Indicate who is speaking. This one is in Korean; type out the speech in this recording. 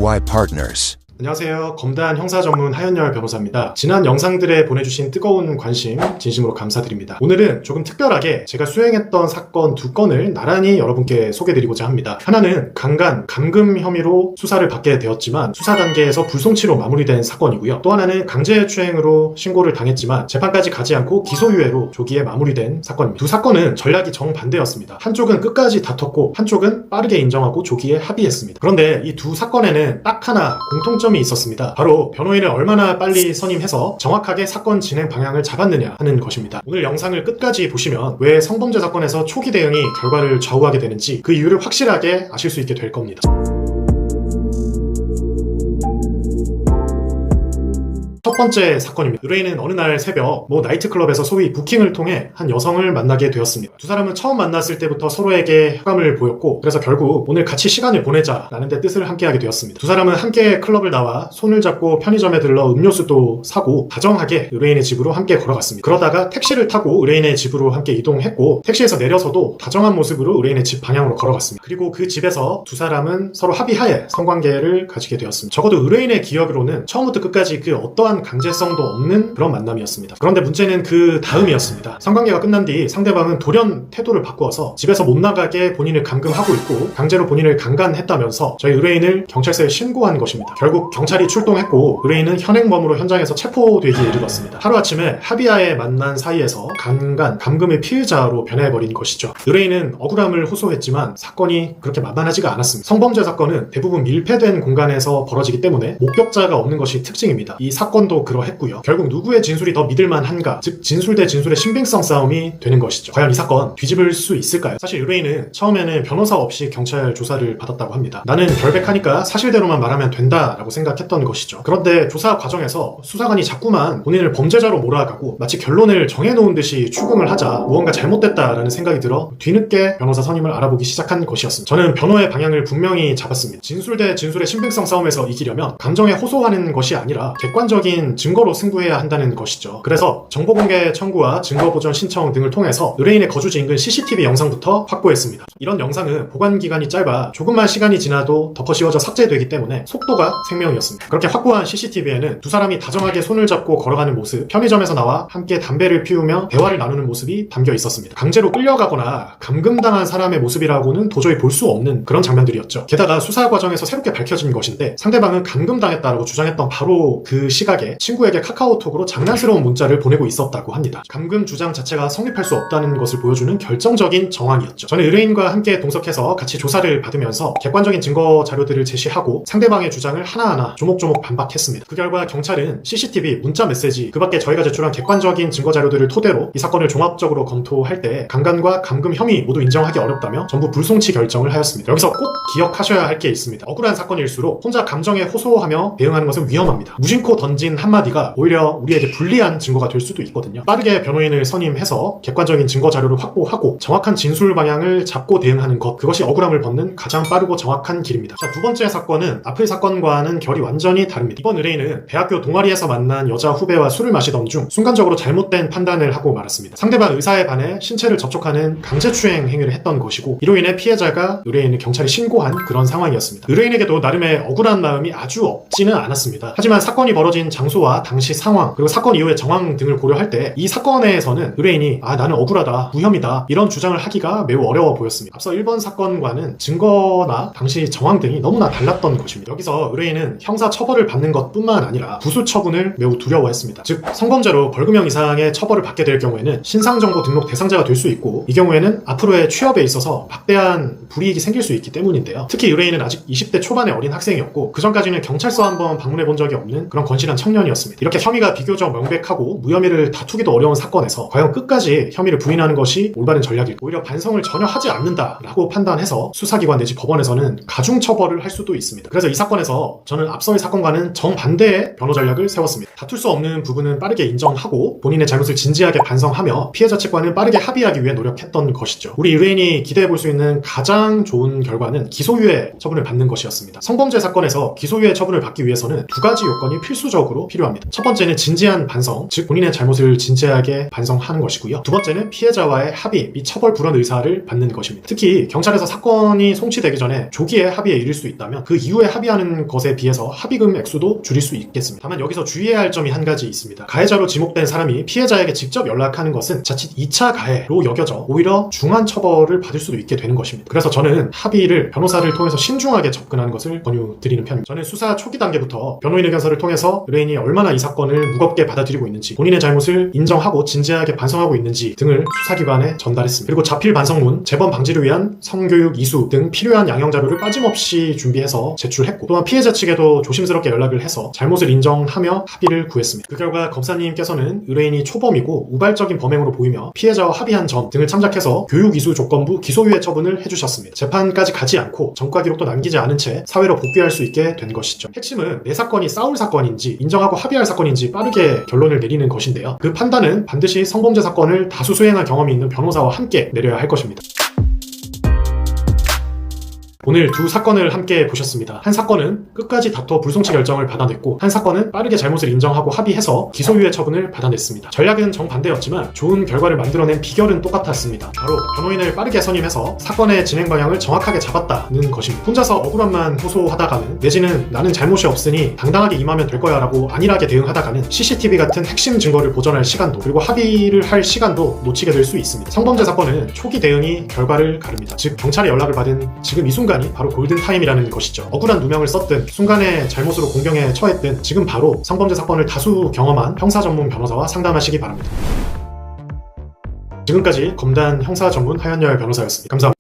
Speaker 1: KY Partners.
Speaker 2: 안녕하세요. 검단 형사 전문 하연열 변호사입니다. 지난 영상들에 보내주신 뜨거운 관심 진심으로 감사드립니다. 오늘은 조금 특별하게 제가 수행했던 사건 2건을 나란히 여러분께 소개드리고자 합니다. 하나는 강간, 감금 혐의로 수사를 받게 되었지만 수사 단계에서 불송치로 마무리된 사건이고요. 또 하나는 강제추행으로 신고를 당했지만 재판까지 가지 않고 기소유예로 조기에 마무리된 사건입니다. 두 사건은 전략이 정반대였습니다. 한쪽은 끝까지 다퉜고 한쪽은 빠르게 인정하고 조기에 합의했습니다. 그런데 이 두 사건에는 딱 하나 공통점이 있었습니다. 바로 변호인을 얼마나 빨리 선임해서 정확하게 사건 진행 방향을 잡았느냐 하는 것입니다. 오늘 영상을 끝까지 보시면 왜 성범죄 사건에서 초기 대응이 결과를 좌우하게 되는지 그 이유를 확실하게 아실 수 있게 될 겁니다. 첫 번째 사건입니다. 의뢰인은 어느 날 새벽 나이트클럽에서 소위 부킹을 통해 한 여성을 만나게 되었습니다. 두 사람은 처음 만났을 때부터 서로에게 호감을 보였고 그래서 결국 오늘 같이 시간을 보내자라는 데 뜻을 함께하게 되었습니다. 두 사람은 함께 클럽을 나와 손을 잡고 편의점에 들러 음료수도 사고 다정하게 의뢰인의 집으로 함께 걸어갔습니다. 그러다가 택시를 타고 의뢰인의 집으로 함께 이동했고 택시에서 내려서도 다정한 모습으로 의뢰인의 집 방향으로 걸어갔습니다. 그리고 그 집에서 두 사람은 서로 합의하에 성관계를 가지게 되었습니다. 적어도 의뢰인의 기억으로는 처음부터 끝까지 그 어떠한 강제성도 없는 그런 만남이었습니다. 그런데 문제는 그 다음이었습니다. 성관계가 끝난 뒤 상대방은 돌연 태도를 바꾸어서 집에서 못 나가게 본인을 감금하고 있고 강제로 본인을 강간했다면서 저희 의뢰인을 경찰서에 신고한 것입니다. 결국 경찰이 출동했고 의뢰인은 현행범으로 현장에서 체포되기에 이르렀습니다. 하루아침에 합의하에 만난 사이에서 강간, 감금의 피해자로 변해버린 것이죠. 의뢰인은 억울함을 호소했지만 사건이 그렇게 만만하지가 않았습니다. 성범죄 사건은 대부분 밀폐된 공간에서 벌어지기 때문에 목격자가 없는 것이 특징입니다. 이 사건도 그러했고요. 결국 누구의 진술이 더 믿을만한가, 즉 진술 대 진술의 신빙성 싸움이 되는 것이죠. 과연 이 사건 뒤집을 수 있을까요? 사실 의뢰인은 처음에는 변호사 없이 경찰 조사를 받았다고 합니다. 나는 결백하니까 사실대로만 말하면 된다라고 생각했던 것이죠. 그런데 조사 과정에서 수사관이 자꾸만 본인을 범죄자로 몰아가고 마치 결론을 정해놓은 듯이 추궁을 하자 무언가 잘못됐다라는 생각이 들어 뒤늦게 변호사 선임을 알아보기 시작한 것이었습니다. 저는 변호의 방향을 분명히 잡았습니다. 진술 대 진술의 신빙성 싸움에서 이기려면 감정에 호소하는 것이 아니라 객관적인 증거로 승부해야 한다는 것이죠. 그래서 정보공개 청구와 증거보전 신청 등을 통해서 의뢰인의 거주지 인근 CCTV 영상부터 확보했습니다. 이런 영상은 보관기간이 짧아 조금만 시간이 지나도 덮어씌워져 삭제되기 때문에 속도가 생명이었습니다. 그렇게 확보한 CCTV에는 두 사람이 다정하게 손을 잡고 걸어가는 모습, 편의점에서 나와 함께 담배를 피우며 대화를 나누는 모습이 담겨 있었습니다. 강제로 끌려가거나 감금당한 사람의 모습이라고는 도저히 볼 수 없는 그런 장면들이었죠. 게다가 수사 과정에서 새롭게 밝혀진 것인데 상대방은 감금당했다라고 주장했던 바로 그 시각에 친구에게 카카오톡으로 장난스러운 문자를 보내고 있었다고 합니다. 감금 주장 자체가 성립할 수 없다는 것을 보여주는 결정적인 정황이었죠. 저는 의뢰인과 함께 동석해서 같이 조사를 받으면서 객관적인 증거 자료들을 제시하고 상대방의 주장을 하나하나 조목조목 반박했습니다. 그 결과 경찰은 CCTV, 문자 메시지, 그 밖에 저희가 제출한 객관적인 증거 자료들을 토대로 이 사건을 종합적으로 검토할 때 강간과 감금 혐의 모두 인정하기 어렵다며 전부 불송치 결정을 하였습니다. 여기서 꼭 기억하셔야 할 게 있습니다. 억울한 사건일수록 혼자 감정에 호소하며 대응하는 것은 위험합니다. 무심코 던진 한마디가 오히려 우리에게 불리한 증거가 될 수도 있거든요. 빠르게 변호인을 선임해서 객관적인 증거 자료를 확보하고 정확한 진술 방향을 잡고 대응하는 것, 그것이 억울함을 벗는 가장 빠르고 정확한 길입니다. 자, 두 번째 사건은 앞의 사건과는 결이 완전히 다릅니다. 이번 의뢰인은 대학교 동아리에서 만난 여자 후배와 술을 마시던 중 순간적으로 잘못된 판단을 하고 말았습니다. 상대방 의사에 반해 신체를 접촉하는 강제추행 행위를 했던 것이고 이로 인해 피해자가 의뢰인을 경찰에 신고한 그런 상황이었습니다. 의뢰인에게도 나름의 억울한 마음이 아주 없지는 않았습니다. 하지만 사건이 벌어진 장소와 당시 상황 그리고 사건 이후의 정황 등을 고려할 때 이 사건에서는 의뢰인이 나는 억울하다, 무혐의다 이런 주장을 하기가 매우 어려워 보였습니다. 앞서 1번 사건과는 증거나 당시 정황 등이 너무나 달랐던 것입니다. 여기서 의뢰인은 형사 처벌을 받는 것뿐만 아니라 부수 처분을 매우 두려워했습니다. 즉 성범죄로 벌금형 이상의 처벌을 받게 될 경우에는 신상정보 등록 대상자가 될 수 있고 이 경우에는 앞으로의 취업에 있어서 막대한 불이익이 생길 수 있기 때문인데요. 특히 의뢰인은 아직 20대 초반의 어린 학생이었고 그전까지는 경찰서 한번 방문해 본 적이 없는 그런 건실한 청년이었습니다. 이렇게 혐의가 비교적 명백하고 무혐의를 다투기도 어려운 사건에서 과연 끝까지 혐의를 부인하는 것이 올바른 전략일까? 오히려 반성을 전혀 하지 않는다라고 판단해서 수사기관 내지 법원에서는 가중처벌을 할 수도 있습니다. 그래서 이 사건에서 저는 앞서의 사건과는 정반대의 변호 전략을 세웠습니다. 다툴 수 없는 부분은 빠르게 인정하고 본인의 잘못을 진지하게 반성하며 피해자 측과는 빠르게 합의하기 위해 노력했던 것이죠. 우리 의뢰인이 기대해 볼 수 있는 가장 좋은 결과는 기소유예 처분을 받는 것이었습니다. 성범죄 사건에서 기소유예 처분을 받기 위해서는 두 가지 요건이 필수적으로 정도 필요합니다. 첫 번째는 진지한 반성, 즉 본인의 잘못을 진지하게 반성하는 것이고요. 두 번째는 피해자와의 합의 및 처벌 불원 의사를 받는 것입니다. 특히 경찰에서 사건이 송치되기 전에 조기에 합의에 이를 수 있다면 그 이후에 합의하는 것에 비해서 합의금 액수도 줄일 수 있겠습니다. 다만 여기서 주의해야 할 점이 한 가지 있습니다. 가해자로 지목된 사람이 피해자에게 직접 연락하는 것은 자칫 2차 가해로 여겨져 오히려 중한 처벌을 받을 수도 있게 되는 것입니다. 그래서 저는 합의를 변호사를 통해서 신중하게 접근하는 것을 권유드리는 편입니다. 저는 수사 초기 단계부터 변호인 의견서를 통해서 의뢰인이 얼마나 이 사건을 무겁게 받아들이고 있는지, 본인의 잘못을 인정하고 진지하게 반성하고 있는지 등을 수사기관에 전달했습니다. 그리고 자필 반성문, 재범 방지를 위한 성교육 이수 등 필요한 양형 자료를 빠짐없이 준비해서 제출했고, 또한 피해자 측에도 조심스럽게 연락을 해서 잘못을 인정하며 합의를 구했습니다. 그 결과 검사님께서는 의뢰인이 초범이고 우발적인 범행으로 보이며 피해자와 합의한 점 등을 참작해서 교육 이수 조건부 기소유예 처분을 해주셨습니다. 재판까지 가지 않고 전과 기록도 남기지 않은 채 사회로 복귀할 수 있게 된 것이죠. 핵심은 내 사건이 싸울 사건인지 인정하고 합의할 사건인지 빠르게 결론을 내리는 것인데요. 그 판단은 반드시 성범죄 사건을 다수 수행한 경험이 있는 변호사와 함께 내려야 할 것입니다. 오늘 두 사건을 함께 보셨습니다. 한 사건은 끝까지 다퉈 불송치 결정을 받아냈고, 한 사건은 빠르게 잘못을 인정하고 합의해서 기소유예 처분을 받아냈습니다. 전략은 정반대였지만 좋은 결과를 만들어낸 비결은 똑같았습니다. 바로 변호인을 빠르게 선임해서 사건의 진행 방향을 정확하게 잡았다는 것입니다. 혼자서 억울함만 호소하다가는, 내지는 나는 잘못이 없으니 당당하게 임하면 될 거야 라고 안일하게 대응하다가는 CCTV 같은 핵심 증거를 보존할 시간도, 그리고 합의를 할 시간도 놓치게 될 수 있습니다. 성범죄 사건은 초기 대응이 결과를 가릅니다. 즉 경찰의 연락을 받은 지금 이 순간이 바로 골든타임이라는 것이죠. 억울한 누명을 썼든 순간의 잘못으로 공경에 처했든 지금 바로 성범죄 사건을 다수 경험한 형사 전문 변호사와 상담하시기 바랍니다. 지금까지 검단 형사 전문 하현열 변호사였습니다. 감사합니다.